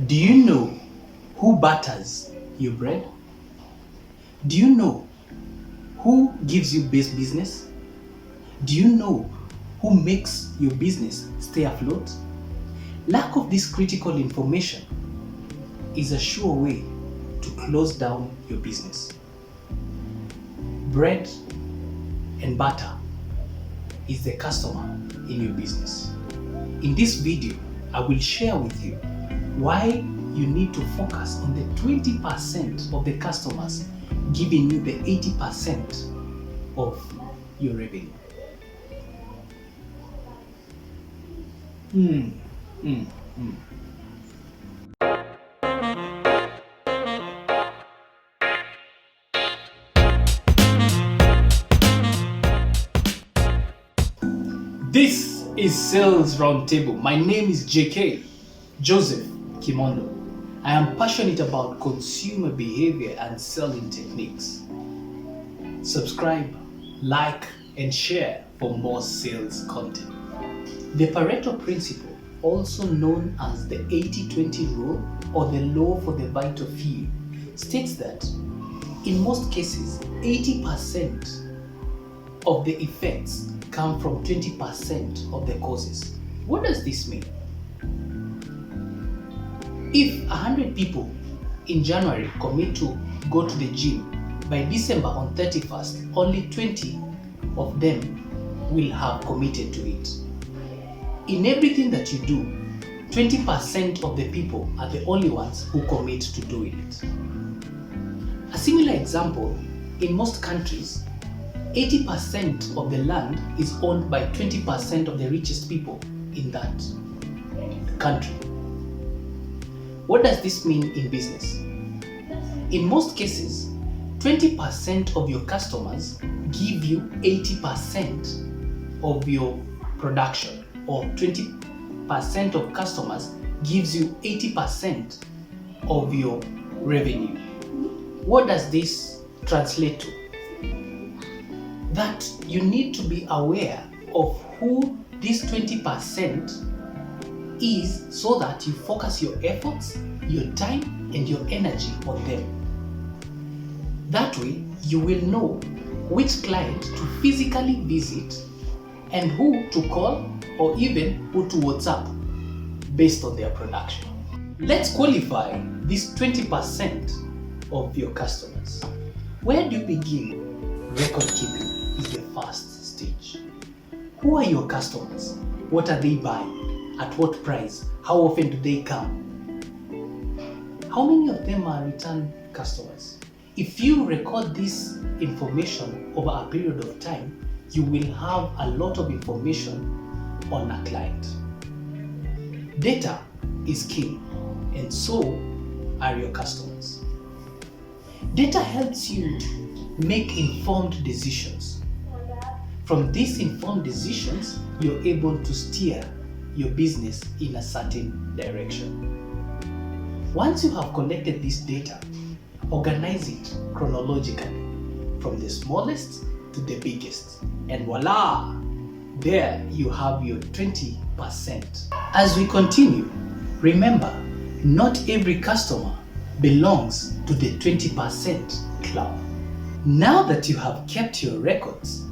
Do you know who butters your bread? Do you know who gives you best business? Do you know who makes your business stay afloat? Lack of this critical information is a sure way to close down your business. Bread and butter is the customer in your business. In this video, I will share with you why you need to focus on the 20% of the customers giving you the 80% of your revenue. This is Sales Roundtable. My name is JK, Joseph Kimondo. I am passionate about consumer behavior and selling techniques. Subscribe, like, and share for more sales content. The Pareto Principle, also known as the 80-20 rule or the law for the vital few, states that in most cases, 80% of the effects come from 20% of the causes. What does this mean? If 100 people in January commit to go to the gym, by December on 31st, only 20 of them will have committed to it. In everything that you do, 20% of the people are the only ones who commit to doing it. A similar example, in most countries, 80% of the land is owned by 20% of the richest people in that country. What does this mean in business? In most cases, 20% of your customers give you 80% of your production, or 20% of customers gives you 80% of your revenue. What does this translate to? That you need to be aware of who this 20% is so that you focus your efforts, your time, and your energy on them. That way, you will know which client to physically visit and who to call or even who to WhatsApp based on their production. Let's qualify this 20% of your customers. Where do you begin? Record keeping is the first stage. Who are your customers? What are they buying? At what price? How often do they come? How many of them are return customers? If you record this information over a period of time, you will have a lot of information on a client. Data is king, and so are your customers. Data helps you make informed decisions. From these informed decisions, you're able to steer your business in a certain direction. Once you have collected this data, organize it chronologically from the smallest to the biggest, and voila, there you have your 20%. As we continue, remember, not every customer belongs to the 20% club. Now that you have kept your records,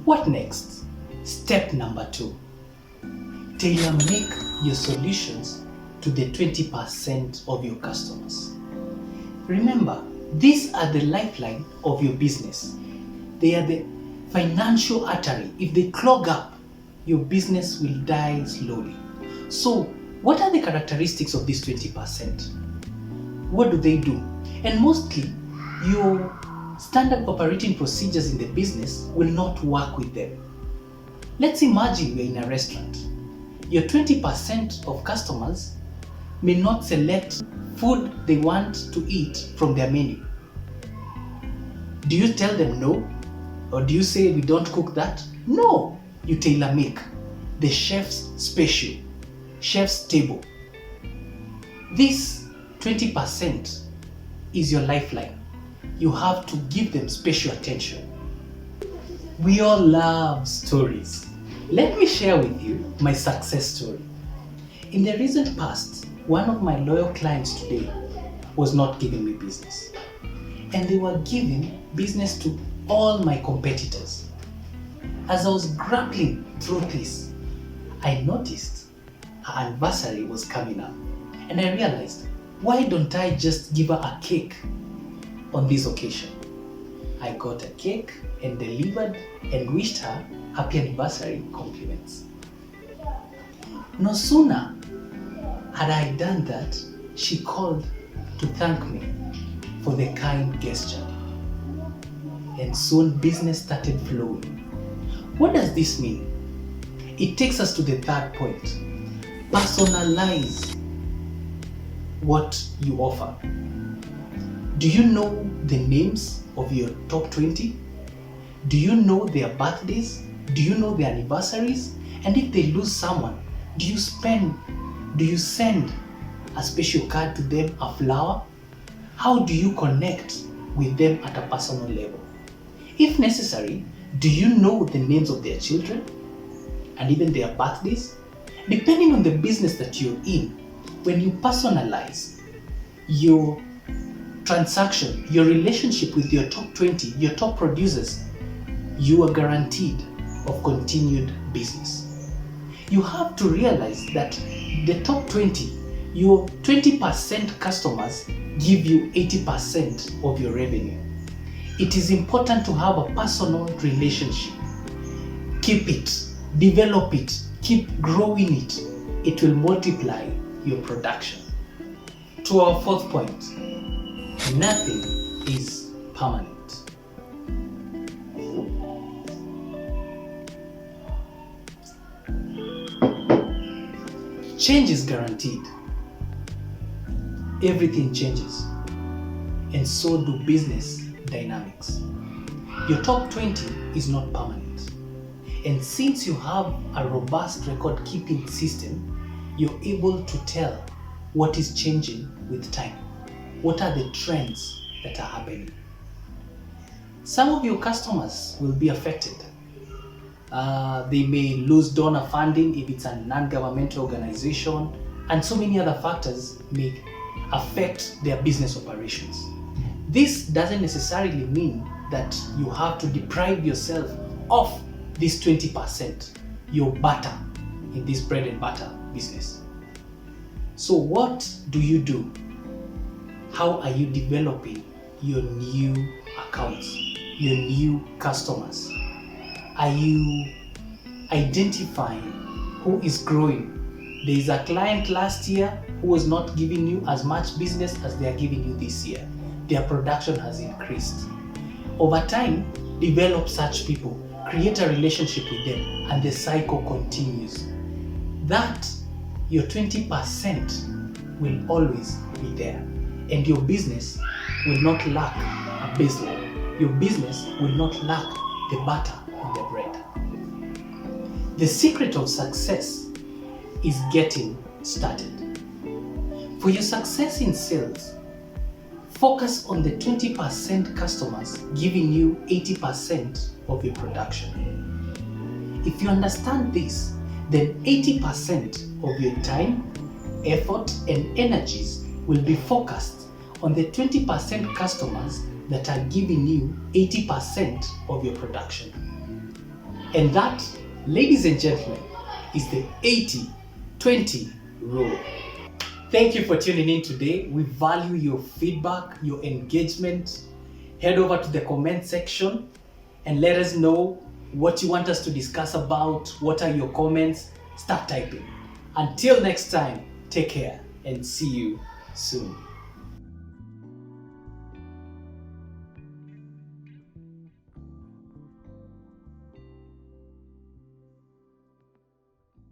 what next? Step number 2. Tailor-make your solutions to the 20% of your customers. Remember, these are the lifeline of your business. They are the financial artery. If they clog up, your business will die slowly. So, what are the characteristics of this 20%? What do they do? And mostly, your standard operating procedures in the business will not work with them. Let's imagine you're in a restaurant. Your 20% of customers may not select food they want to eat from their menu. Do you tell them no? Or do you say we don't cook that? No! You tailor-make the chef's special, chef's table. This 20% is your lifeline. You have to give them special attention. We all love stories. Let me share with you my success story. In the recent past, One of my loyal clients today was not giving me business, and they were giving business to all my competitors. As I was grappling through this, I noticed her anniversary was coming up, and I realized, why don't I just give her a cake on this occasion? I got a cake and delivered and wished her happy anniversary compliments. No sooner had I done that, she called to thank me for the kind gesture. And soon business started flowing. What does this mean? It takes us to the third point. Personalize what you offer. Do you know the names of your top 20? Do you know their birthdays? Do you know their anniversaries? And if they lose someone, do you send a special card to them, a flower? How do you connect with them at a personal level? If necessary, do you know the names of their children and even their birthdays? Depending on the business that you're in, when you personalize your transaction, your relationship with your top 20, your top producers, you are guaranteed of continued business. You have to realize that the top 20, your 20% customers give you 80% of your revenue. It is important to have a personal relationship. Keep it, develop it, keep growing it. It will multiply your production. To our fourth point, nothing is permanent. Change is guaranteed. Everything changes, and so do business dynamics. Your top 20 is not permanent, and since you have a robust record keeping system, you're able to tell what is changing with time. What are the trends that are happening? Some of your customers will be affected. They may lose donor funding if it's a non-governmental organization, and so many other factors may affect their business operations. This doesn't necessarily mean that you have to deprive yourself of this 20%, your butter in this bread and butter business. So what do you do? How are you developing your new accounts, your new customers? Are you identifying who is growing? There is a client last year who was not giving you as much business as they are giving you this year. Their production has increased. Over time, develop such people, create a relationship with them, and the cycle continues. That your 20% will always be there, and your business will not lack a baseline. Your business will not lack the butter in the bread. The secret of success is getting started. For your success in sales, focus on the 20% customers giving you 80% of your production. If you understand this, then 80% of your time, effort, and energies will be focused on the 20% customers that are giving you 80% of your production. And that, ladies and gentlemen, is the 80-20 rule. Thank you for tuning in today. We value your feedback, your engagement. Head over to the comment section and let us know what you want us to discuss about. What are your comments? Start typing. Until next time, take care and see you soon.